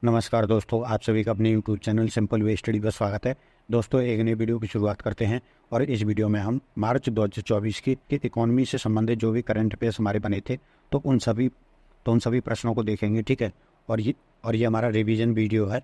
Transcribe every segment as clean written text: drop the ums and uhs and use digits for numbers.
नमस्कार दोस्तों, आप सभी का अपने YouTube channel simple way study पर स्वागत है। दोस्तों, एक नई वीडियो की शुरुआत करते हैं और इस वीडियो में हम मार्च 2024 की इकोनॉमी से संबंधित जो भी करंट अफेयर्स हमारे बने थे तो उन सभी प्रश्नों को देखेंगे। ठीक है। और ये हमारा रिवीजन वीडियो है।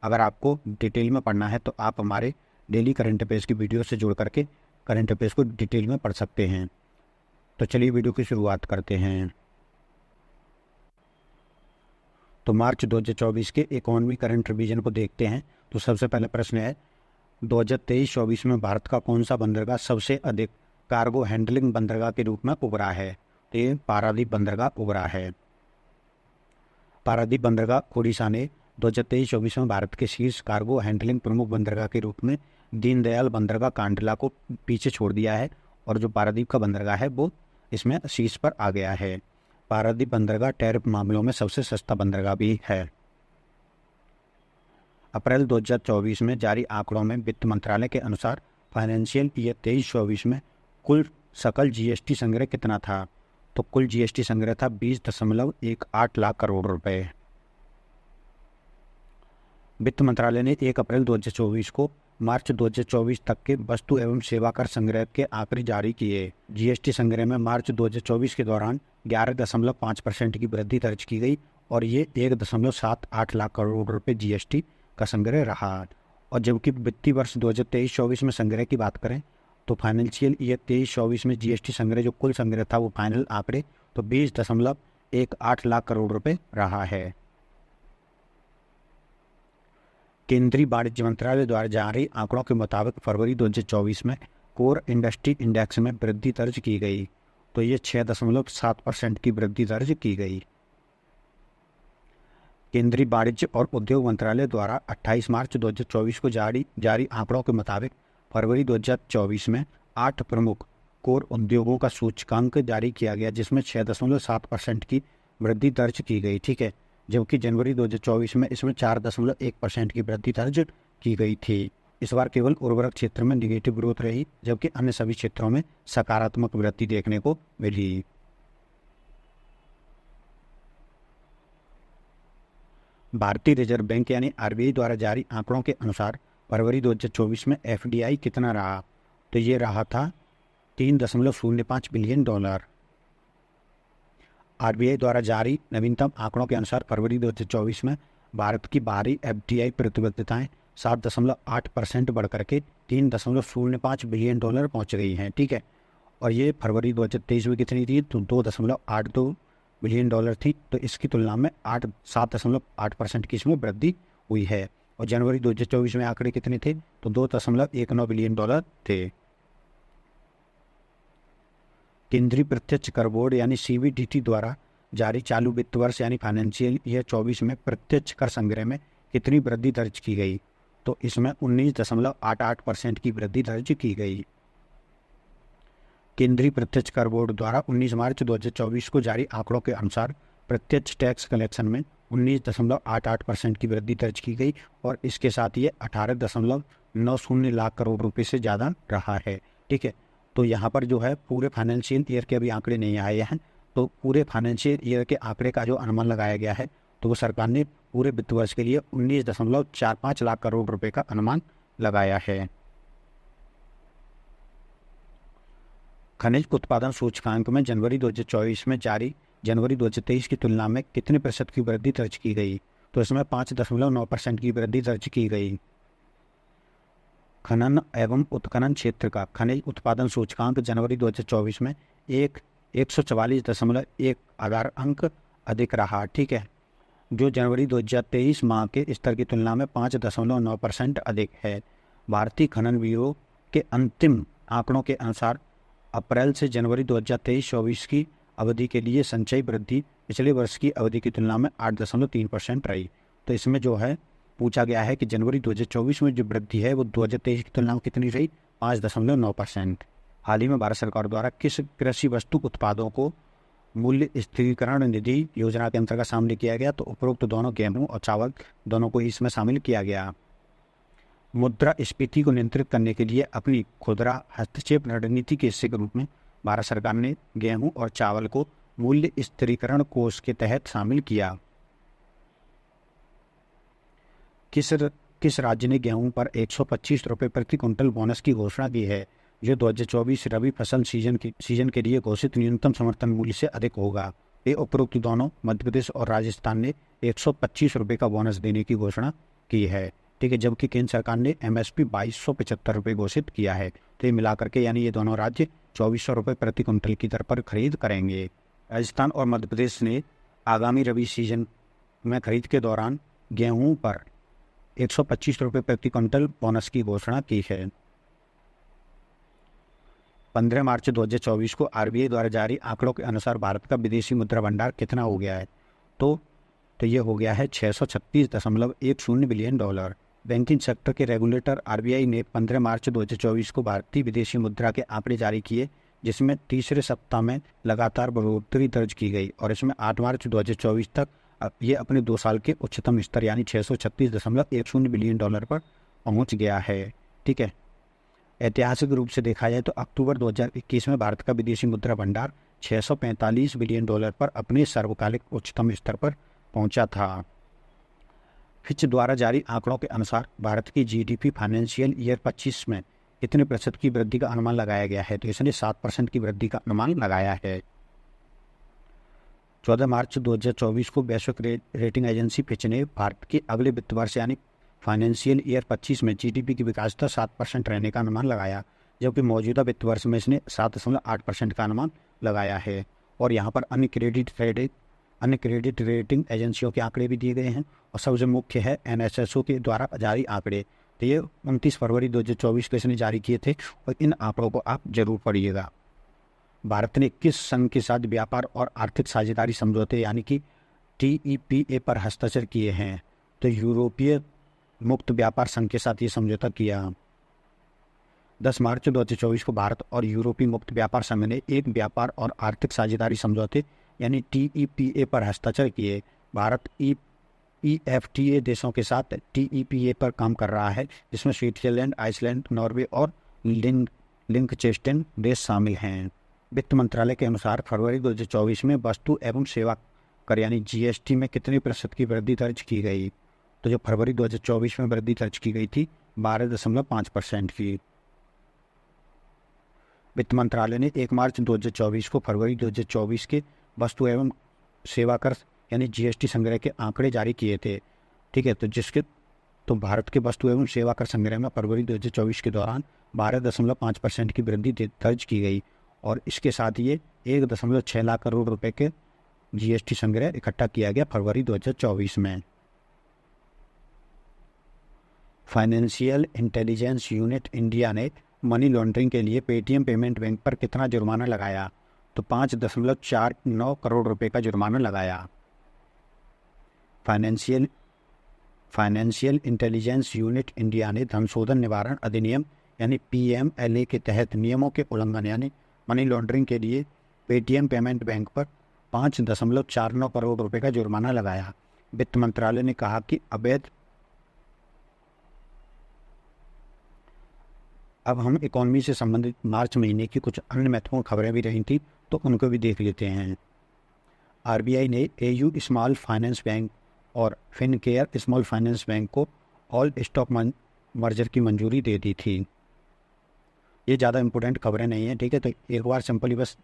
अगर आपको डिटेल में पढ़ना है तो आप हमारे डेली करंट अफेयर्स की वीडियो से जुड़ करके करंट अफेयर्स को डिटेल में पढ़ सकते हैं। तो चलिए वीडियो की शुरुआत करते हैं। तो मार्च 2024 के इकोनॉमी करंट रिवीजन को देखते हैं। तो सबसे पहला प्रश्न है, 2023-24 में भारत का कौन सा बंदरगाह सबसे अधिक कार्गो हैंडलिंग बंदरगाह के रूप में उभरा है? तो ये पारादीप बंदरगाह उभरा है। पारादीप बंदरगाह ओडिशा ने 2023-24 में भारत के शीर्ष कार्गो हैंडलिंग प्रमुख बंदरगाह के रूप में दीनदयाल बंदरगाह कांडला को पीछे छोड़ दिया है और जो पारादीप का बंदरगाह है वो इसमें शीर्ष पर आ गया है। पारादीप बंदरगाह टैरिफ मामलों में सबसे सस्ता बंदरगाह भी है। अप्रैल 2024 में जारी आंकड़ों में वित्त मंत्रालय के अनुसार फाइनेंशियल ईयर 23-24 में कुल सकल जीएसटी संग्रह कितना था? तो कुल जीएसटी संग्रह था 20.18 लाख करोड़ रुपए। वित्त मंत्रालय ने 1 अप्रैल 2024 को मार्च 2024 तक के वस्तु एवं सेवा कर संग्रह के आंकड़े जारी किए। जीएसटी संग्रह में मार्च 2024 के दौरान 11.5% की वृद्धि दर्ज की गई और ये 1.78 लाख करोड़ रुपए जीएसटी का संग्रह रहा। और जबकि वित्तीय वर्ष 2023-24 में संग्रह की बात करें तो फाइनेंशियल ईयर 23-24 में जीएसटी संग्रह जो कुल संग्रह था वो फाइनल आंकड़े तो 20.18 लाख करोड़ रुपए रहा है। केंद्रीय वाणिज्य मंत्रालय द्वारा जारी आंकड़ों के मुताबिक फरवरी 2024 में कोर इंडस्ट्री इंडेक्स में वृद्धि दर्ज की गई। तो ये 6.7% की वृद्धि दर्ज की गई। केंद्रीय वाणिज्य और उद्योग मंत्रालय द्वारा 28 मार्च 2024 को जारी आंकड़ों के मुताबिक फरवरी 2024 में 8 प्रमुख कोर उद्योगों का सूचकांक जारी किया गया जिसमें 6.7% की वृद्धि दर्ज की गई। ठीक है। जबकि जनवरी 2024 में इसमें 4.1% की वृद्धि दर्ज की गई थी। इस बार केवल उर्वरक क्षेत्र में निगेटिव ग्रोथ रही जबकि अन्य सभी क्षेत्रों में सकारात्मक वृद्धि देखने को मिली। भारतीय रिजर्व बैंक यानी आरबीआई द्वारा जारी आंकड़ों के अनुसार फरवरी 2024 में एफडीआई कितना रहा? तो ये रहा था $3.05 बिलियन। आरबीआई द्वारा जारी नवीनतम आंकड़ों के अनुसार फरवरी 2024 में भारत की बाहरी एफडीआई प्रतिबद्धताएं 7.8% बढ़कर के $3.05 बिलियन पहुंच गई हैं। ठीक है। और ये फरवरी 2023 में कितनी थी? तो $2.82 बिलियन थी। तो इसकी तुलना में 7.8% की इसमें वृद्धि हुई है। और जनवरी 2024 में आंकड़े कितने थे? तो $2.19 बिलियन थे। केंद्रीय प्रत्यक्ष कर बोर्ड यानी सीबीडीटी द्वारा जारी चालू वित्त वर्ष यानी फाइनेंशियल ईयर 24 में प्रत्यक्ष कर संग्रह में कितनी वृद्धि दर्ज की गई? तो इसमें 19.88% की वृद्धि दर्ज की गई। केंद्रीय प्रत्यक्ष कर बोर्ड द्वारा 19 मार्च 2024 को जारी आंकड़ों के अनुसार प्रत्यक्ष टैक्स कलेक्शन में 19.88% की वृद्धि दर्ज की गई और इसके साथ ये 18.90 लाख करोड़ रुपए से ज़्यादा रहा है। ठीक है। तो यहाँ पर जो है पूरे फाइनेंशियल ईयर के अभी आंकड़े नहीं आए हैं। तो पूरे फाइनेंशियल ईयर के आंकड़े का जो अनुमान लगाया गया है तो वो सरकार ने पूरे वित्त वर्ष के लिए 19.45 लाख करोड़ रुपए का अनुमान लगाया है। खनिज उत्पादन सूचकांक में जनवरी 2024 में जारी जनवरी 2023 की तुलना में कितने प्रतिशत की वृद्धि दर्ज की गई? तो इसमें 5.9% की वृद्धि दर्ज की गई। खनन एवं उत्खनन क्षेत्र का खनिज उत्पादन सूचकांक जनवरी 2024 में 144.1 आधार अंक अधिक रहा। ठीक है। जो जनवरी 2023 माह के स्तर की तुलना में 5.9% अधिक है। भारतीय खनन ब्यूरो के अंतिम आंकड़ों के अनुसार अप्रैल से जनवरी 2023-24 की अवधि के लिए संचयी वृद्धि पिछले वर्ष की अवधि की तुलना में 8.3% रही। तो इसमें जो है पूछा गया है कि जनवरी 2024 में जो वृद्धि है वो 2023 की तुलना में कितनी रही? 5.9%। हाल ही में भारत सरकार द्वारा किस कृषि वस्तु उत्पादों को मूल्य स्थिरीकरण निधि योजना के अंतर्गत शामिल किया गया? तो उपरोक्त दोनों गेहूं और चावल दोनों को इसमें शामिल किया गया। मुद्रास्फीति को नियंत्रित करने के लिए अपनी खुदरा हस्तक्षेप रणनीति के हिस्से के रूप में भारत सरकार ने गेहूं और चावल को मूल्य स्थिरीकरण कोष के तहत शामिल किया। किस किस राज्य ने गेहूं पर 125 रुपये प्रति क्विंटल बोनस की घोषणा की है, जो 2024 रबी फसल सीजन के लिए घोषित न्यूनतम समर्थन मूल्य से अधिक होगा? ये उपरोक्त दोनों मध्य प्रदेश और राजस्थान ने 125 रुपये का बोनस देने की घोषणा की है, ठीक है, जबकि केंद्र सरकार ने MSP 2275 रुपये घोषित किया है। तो ये मिलाकर के यानी ये दोनों राज्य 2400 रुपये प्रति क्विंटल की दर पर खरीद करेंगे। राजस्थान और मध्य प्रदेश ने आगामी रबी सीजन में खरीद के दौरान गेहूं पर 125 रुपये प्रति क्विंटल बोनस की घोषणा की है। 15 मार्च 2024 को RBI द्वारा जारी आंकड़ों के अनुसार भारत का विदेशी मुद्रा भंडार कितना हो गया है? तो ये हो गया है $636.10 बिलियन। बैंकिंग सेक्टर के रेगुलेटर RBI ने 15 मार्च 2024 को भारतीय विदेशी मुद्रा के आंकड़े जारी किए, जिसमें तीसरे सप्ताह में लगातार बढ़ोतरी दर्ज की गई और इसमें 8 मार्च 2024 तक ये अपने 2 साल के उच्चतम स्तर यानी $636.10 बिलियन पर पहुंच गया है, ठीक है। ऐतिहासिक रूप से देखा जाए तो अक्टूबर 2021 में भारत का विदेशी मुद्रा भंडार $645 बिलियन पर अपने सर्वकालिक उच्चतम स्तर पर पहुंचा था। फिच द्वारा जारी आंकड़ों के अनुसार भारत की GDP फाइनेंशियल ईयर 25 में कितने प्रतिशत की वृद्धि का अनुमान लगाया गया है? तो इसने 7% की वृद्धि का अनुमान लगाया है। 14 मार्च 2024 को वैश्विक रेटिंग एजेंसी फिच ने भारत के अगले वित्त वर्ष यानी फाइनेंशियल ईयर 25 में GDP की विकास दर 7% रहने का अनुमान लगाया, जबकि मौजूदा वित्त वर्ष में इसने 7.8% का अनुमान लगाया है। और यहाँ पर अन्य क्रेडिट रेटिंग एजेंसियों के आंकड़े भी दिए गए हैं और सबसे मुख्य है NSSO के द्वारा जारी आंकड़े। तो ये 29 फरवरी 2024 को इसने जारी किए थे और इन आंकड़ों को आप जरूर पढ़िएगा। भारत ने किस संघ के साथ व्यापार और आर्थिक साझेदारी समझौते यानी कि TEPA पर हस्ताक्षर किए हैं? तो यूरोपीय मुक्त व्यापार संघ के साथ ये समझौता किया। 10 मार्च 2024 को भारत और यूरोपीय मुक्त व्यापार संघ ने एक व्यापार और आर्थिक साझेदारी समझौते यानी TEPA पर हस्ताक्षर किए। भारत EFTA देशों के साथ TEPA पर काम कर रहा है, जिसमें स्विट्जरलैंड, आइसलैंड, नॉर्वे और लिंकचेस्टेन देश शामिल हैं। वित्त मंत्रालय के अनुसार फरवरी 2024 में वस्तु एवं सेवा कर यानी GST में कितने प्रतिशत की वृद्धि दर्ज की गई? तो जो फरवरी 2024 में वृद्धि दर्ज की गई थी 12.5% की। वित्त मंत्रालय ने 1 मार्च 2024 को फरवरी 2024 के वस्तु एवं सेवा कर यानी GST संग्रह के आंकड़े जारी किए थे, ठीक है। तो भारत के वस्तु एवं सेवा कर संग्रह में फरवरी 2024 के दौरान 12.5% की वृद्धि दर्ज की गई और इसके साथ ये 1.6 लाख करोड़ रुपए के GST संग्रह इकट्ठा किया गया फरवरी 2024 में। फाइनेंशियल इंटेलिजेंस यूनिट इंडिया ने मनी लॉन्ड्रिंग के लिए पेटीएम पेमेंट बैंक पर कितना जुर्माना लगाया? तो 5.49 करोड़ रुपए का जुर्माना लगाया। फाइनेंशियल इंटेलिजेंस यूनिट इंडिया ने धन शोधन निवारण अधिनियम यानी PMLA के तहत नियमों के उल्लंघन यानी मनी लॉन्ड्रिंग के लिए पेटीएम पेमेंट बैंक पर 5.49 करोड़ रुपए का जुर्माना लगाया। वित्त मंत्रालय ने कहा कि अब हम इकोनॉमी से संबंधित मार्च महीने की कुछ अन्य महत्वपूर्ण खबरें भी रही थी, तो उनको भी देख लेते हैं। RBI ने AU स्मॉल फाइनेंस बैंक और फिनकेयर स्मॉल फाइनेंस बैंक को ऑल स्टॉक मर्जर की मंजूरी दे दी थी। ये ज़्यादा इंपॉर्टेंट खबरें नहीं हैं, ठीक है, तो एक बार सिंपली बस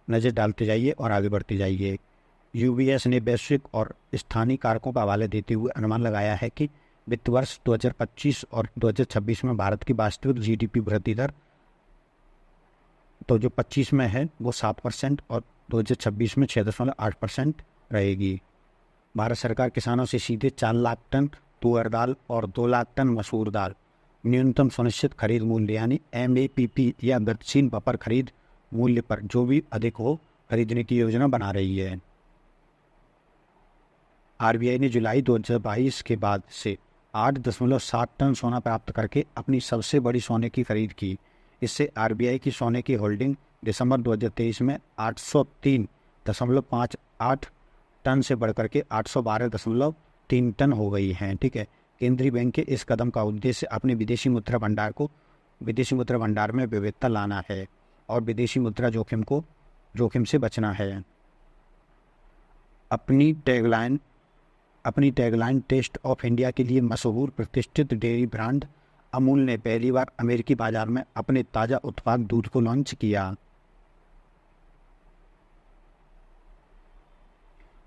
नज़र डालते जाइए और आगे बढ़ते जाइए। UBS ने वैश्विक और स्थानीय कारकों का हवाला देते हुए अनुमान लगाया है कि वित्त वर्ष 2025 और 2026 में भारत की वास्तविक GDP वृद्धि दर तो जो 25 में है वो 7% और 2026 में 6.8% रहेगी। भारत सरकार किसानों से सीधे 4 लाख टन तुअर दाल और 2 लाख टन मसूर दाल न्यूनतम सुनिश्चित खरीद मूल्य यानी MAPP या गतिशील बफर खरीद मूल्य पर जो भी अधिक हो खरीदने की योजना बना रही है। RBI ने जुलाई 2022 के बाद से 8.7 टन सोना प्राप्त करके अपनी सबसे बड़ी सोने की खरीद की। इससे RBI की सोने की होल्डिंग दिसंबर 2023 में 803.58 टन से बढ़कर के 812.3 टन हो गई हैं, ठीक है। केंद्रीय बैंक के इस कदम का उद्देश्य अपने विदेशी मुद्रा भंडार में विविधता लाना है और विदेशी मुद्रा जोखिम से बचना है। अपनी टैगलाइन अपनी टैगलाइन टेस्ट ऑफ इंडिया के लिए मशहूर प्रतिष्ठित डेयरी ब्रांड अमूल ने पहली बार अमेरिकी बाजार में अपने ताज़ा उत्पाद दूध को लॉन्च किया।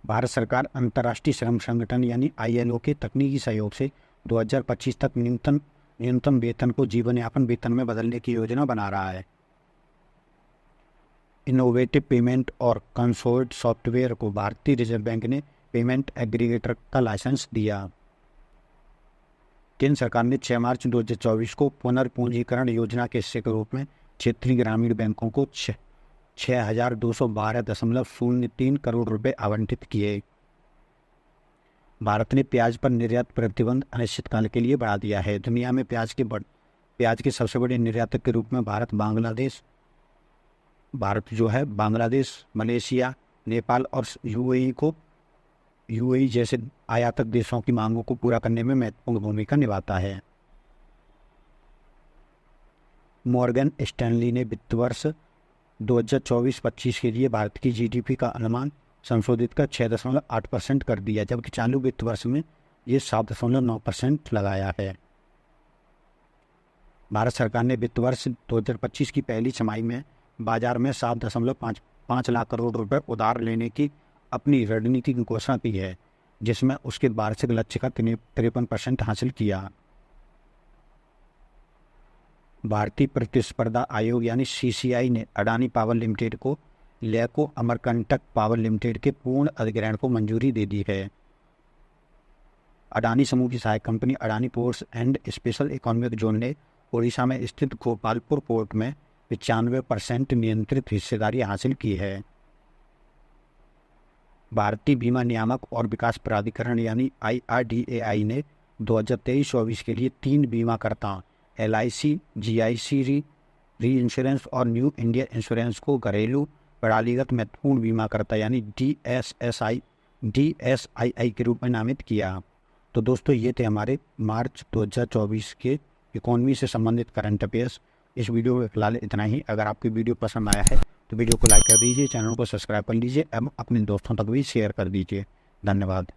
भारत सरकार अंतर्राष्ट्रीय श्रम संगठन यानी ILO के तकनीकी सहयोग से 2025 तक न्यूनतम वेतन को जीवन यापन वेतन में बदलने की योजना बना रहा है। इनोवेटिव पेमेंट और कंसोर्ट सॉफ्टवेयर को भारतीय रिजर्व बैंक ने पेमेंट एग्रीगेटर का लाइसेंस दिया। केंद्र सरकार ने 6 मार्च 2024 को पुनर्पूंजीकरण योजना के हिस्से के रूप में क्षेत्रीय ग्रामीण बैंकों को 6,212.03 करोड़ रुपए आवंटित किए। भारत ने प्याज पर निर्यात प्रतिबंध अनिश्चितकाल के लिए बढ़ा दिया है। दुनिया में प्याज के सबसे बड़े निर्यातक के रूप में भारत बांग्लादेश, मलेशिया, नेपाल और यूएई जैसे आयातक देशों की मांगों को पूरा करने में महत्वपूर्ण भूमिका निभाता है। मॉर्गन स्टैनली ने वित्त वर्ष 2024-25 के लिए भारत की GDP का अनुमान संशोधित कर 6.8% कर दिया, जबकि चालू वित्त वर्ष में ये 7.9% लगाया है। भारत सरकार ने वित्त वर्ष 2025 की पहली छमाही में बाजार में 7.5 लाख करोड़ रुपए उधार लेने की अपनी रणनीति की घोषणा की है, जिसमें उसके वार्षिक लक्ष्य का 53% हासिल किया। भारतीय प्रतिस्पर्धा आयोग यानी CCI ने अडानी पावर लिमिटेड को लैको अमरकंटक पावर लिमिटेड के पूर्ण अधिग्रहण को मंजूरी दे दी है। अडानी समूह की सहायक company Adani ports and special economic zone ने ओडिशा में स्थित गोपालपुर पोर्ट में 95% नियंत्रित हिस्सेदारी हासिल की है। भारतीय बीमा नियामक और विकास प्राधिकरण यानी IRDAI ने 2023-24 के लिए 3 बीमाकर्ताओं LIC, GIC री इंश्योरेंस और न्यू इंडिया इंश्योरेंस को घरेलू प्रणालीगत महत्वपूर्ण बीमाकर्ता यानी DSII के रूप में नामित किया। तो दोस्तों, ये थे हमारे मार्च 2024 के इकोनॉमी से संबंधित करंट अफेयर्स। इस वीडियो में फिलहाल इतना ही। अगर आपकी वीडियो पसंद आया है तो वीडियो को लाइक कर दीजिए, चैनल को सब्सक्राइब कर लीजिए एवं अपने दोस्तों तक भी शेयर कर दीजिए। धन्यवाद।